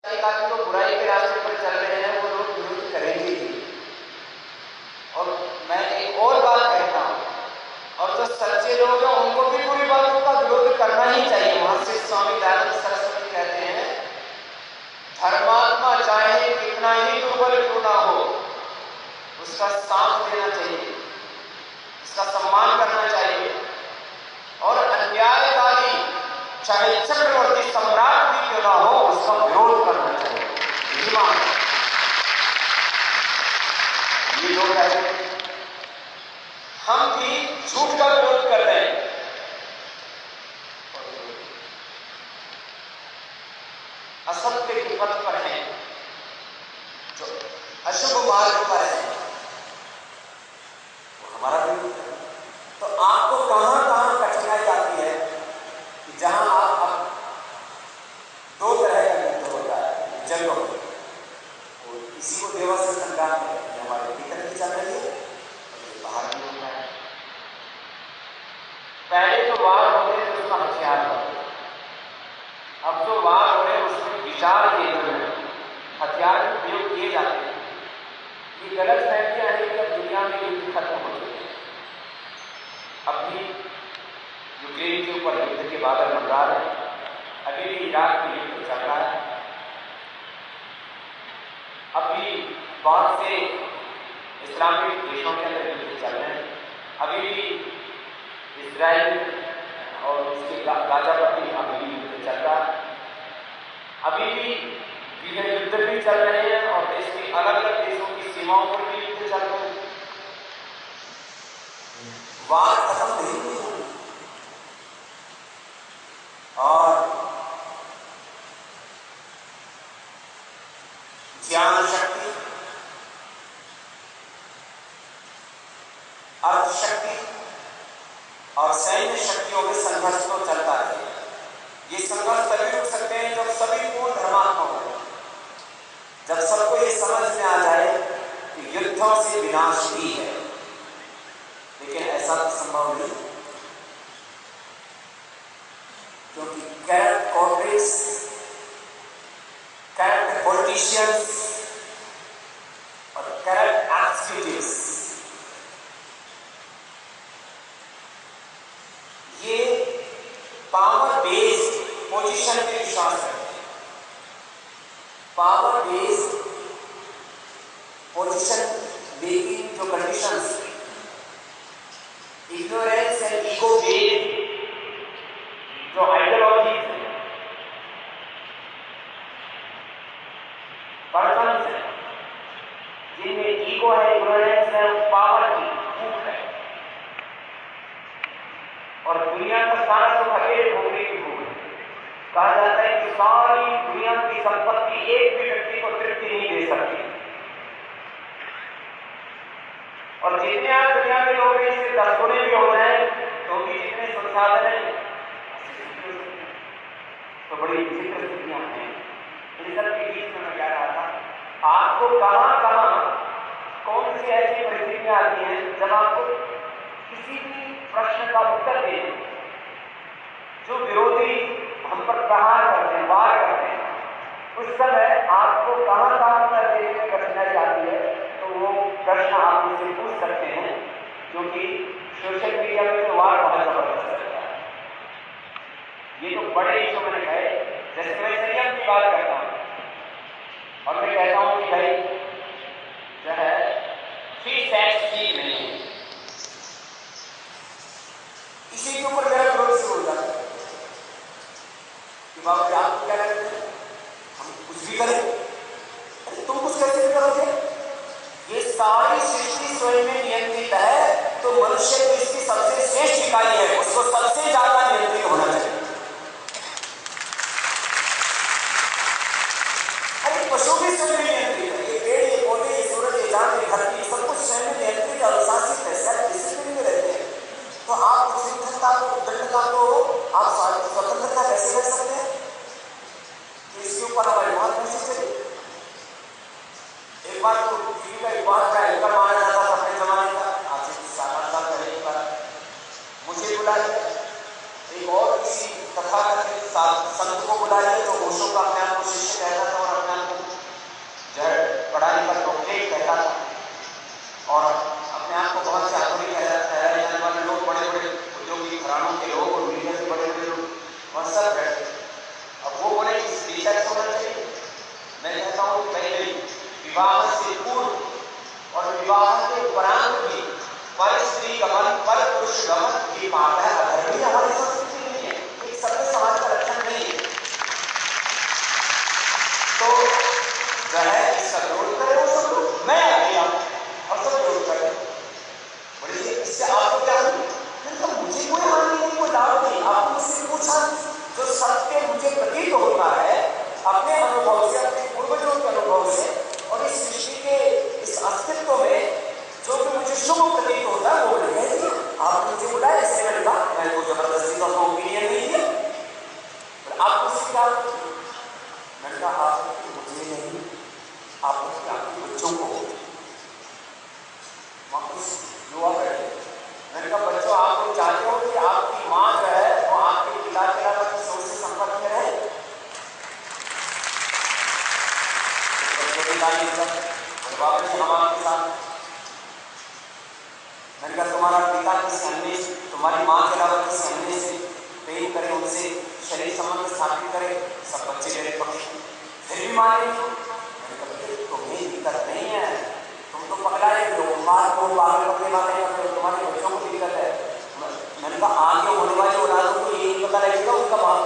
एक आदमी तो बुराई के रास्ते पर चल रहे हैं, वो लोग विरोध करेंगे ही। और मैं एक और बात कहता हूँ, और जो सच्चे लोग हैं उनको भी पूरी बातों का विरोध करना ही चाहिए। महर्षि स्वामी दयानंद सरस्वती कहते हैं, धर्मात्मा चाहे कितना ही दुर्बल क्यों ना हो, उसका साथ देना चाहिए, उसका सम्मान करना चाहिए, और अन्यायकारी चाहे चक्रवर्ती सम्राट भी क्यों ना हो, उसका विरोध करना चाहिए। ये लोग ऐसे हम भी झूठ का विरोध कर रहे हैं, असत्य के पथ पर हैं, जो अशुभ मार्ग पर है, वो हमारा विरोध है। तो आपको कहां कहां कठिनाई आती है कि जहां आप दो तरह का युद्ध होता है, जंग होता है, और इसी को देवासुर संग्राम है, हमारे भीतर की चल रही है, बाहर भी होता है। पहले जो वार होते थे उसका हथियार होते थे, अब जो वार हो रहे हैं उसमें विचार केंद्र में हथियार के प्रयोग किए जाते हैं। ये गलत फहमियां हैं कि अब दुनिया में युद्ध खत्म हो चुके हैं। अब भी यूक्रेन के ऊपर युद्ध के बादल मंडरा रहे हैं, अभी भी इराक में युद्ध चल रहा है, अभी बहुत से इस्लामिक देशों के अंदर युद्ध चल रहे हैं, अभी भी इजराइल और उसके गाजा पट्टी में अभी भी युद्ध चल रहा है, अभी भी गृह युद्ध भी चल रहे हैं, और देश के अलग अलग देशों की सीमाओं पर भी युद्ध चल रहे हैं। वार खत्म नहीं हुई, और ज्ञान शक्ति, अर्थ शक्ति और सैन्य शक्तियों में संघर्ष तो चलता है। ये संघर्ष तभी रुक सकते हैं जब सभी पूर्ण धर्मात्मा हो, जब सबको ये समझ में आ जाए कि युद्धों से विनाश ही है। लेकिन ऐसा तो संभव नहीं, क्योंकि करप्ट कॉर्पोरेट्स, करप्ट पॉलिटिशियंस और करप्ट एग्जीक्यूटिव्स, ये पावर बेस्ड पोजीशन में विश्वास रखते हैं। पावर बेस्ड पोजीशन मेकिंग जो conditions, ignorance and ego based जो आइडियोलॉजी है, पर्सन्स है जिनमें ईगो है, इग्नोरेंस है, पावर की भूख है, और दुनिया का सारा सुख अकेले भोगने की भूख है। कहा जाता है कि सारी दुनिया की संपत्ति एक भी व्यक्ति को तृप्ति नहीं दे सकती, और जितने आज दुनिया के लोग हैं इससे 10 गुने भी हो जाए तो भी जितने संसाधन हैं तो बड़ी विचित्र स्थितियां हैं। इन सब के बीच में मैं कह रहा था, आपको कहां कहां कौन सी ऐसी परिस्थितियां आती हैं जब आपको किसी भी प्रश्न का उत्तर देने, जो विरोधी हम पर प्रहार करते हैं, वार करते हैं, उस समय आपको कहां कहां उत्तर देने में कठिनाई आती है, तो वो प्रश्न आप मुझसे पूछ सकते हैं, क्योंकि सोशल मीडिया में तो वार बहुत जबरदस्त रहता है। ये तो बड़े इशू मैंने कहे, जैसे मैं संयम की बात करता हूं और मैं कहता हूं कि भाई जो है फ्री सेक्स ठीक नहीं है, इसी के ऊपर मेरा विरोध शुरू हो जाता है कि बाबा जी आप क्या करते हैं, हम कुछ भी करें, अरे तुम कुछ कैसे भी करोगे, ये सारी सृष्टि स्वयं में नियंत्रित है, तो मनुष्य तो इसकी सबसे श्रेष्ठ इकाई है, उसको सबसे ज्यादा नियंत्रित होना चाहिए। अरे पशु भी स्वयं में नियंत्रित है, ये पेड़, ये पौधे, ये सूरज, ये चांद, ये धरती, सब कुछ स्वयं में नियंत्रित है, अनुशासित है, सेल्फ डिसिप्लिन में रहते हैं। तो आप उद्विग्नता को, उद्दंडता को आप स्वतंत्रता कैसे कर सकते हैं? तो इसके ऊपर हमारी बहुत कोशिश करी। एक बार तो टीवी का एक बहुत बड़ा एंकर माना जाता था अपने जमाने का, आज से 7-8 साल पहले की बात, मुझे बुलाया, एक और किसी तथाकथित संत को बुलाया जो ओशो का अपने आप को शिष्य कहता था और मैं कहता हूं कि पहले विवाह से पूर्व और विवाह के उपरांत भी पर स्त्री गमन पर पुरुष गमन की बात है, अधर्मी हमारी संस्कृति नहीं है, एक सभ्य समाज का लक्षण नहीं है। तो जो है इसका विरोध करे वो सब लोग, मैं आ गया और सब विरोध करे। बोलिए इससे आपको क्या हुई? तो मुझे कोई हानि नहीं, कोई लाभ नहीं। आपने मुझसे पूछा, जो सत्य मुझे प्रतीत होता है अपने अनुभव से, अपने पूर्वजों के अनुभव से और इस सृष्टि के इस अस्तित्व में जो भी मुझे शुभ प्रतीत होता है वो मैंने कह दिया। आपने मुझे बुलाया, इससे मैंने कहा, मैंने कोई जबरदस्ती का ओपिनियन नहीं दिया। आपको स्वीकार, मैंने कहा आप मुझे नहीं, आपके बच्चों को युवा बैठे। मैंने कहा बच्चों आप लोग चाहते हो कि आपकी माँ जो है वो आपके पिता के अलावा किसी और से संपर्क में रहे? बाबा जी हम आपके साथ। मैंने कहा तुम्हारा पिता किसी अन्य, तुम्हारी माँ के अलावा किसी अन्य से प्रेम करे, उनसे शरीर संबंध स्थापित करे, सब बच्चे मेरे पक्ष फिर भी माने नहीं। मैंने कहा तुम्हें दिक्कत नहीं है, तुम तो पकड़ाए हो, पागल पकड़े वाले करते हो, तुम्हारे बच्चों को दिक्कत है। मैंने कहा आगे होने वाली औलादों को ये नहीं पता लगेगा उनका बाप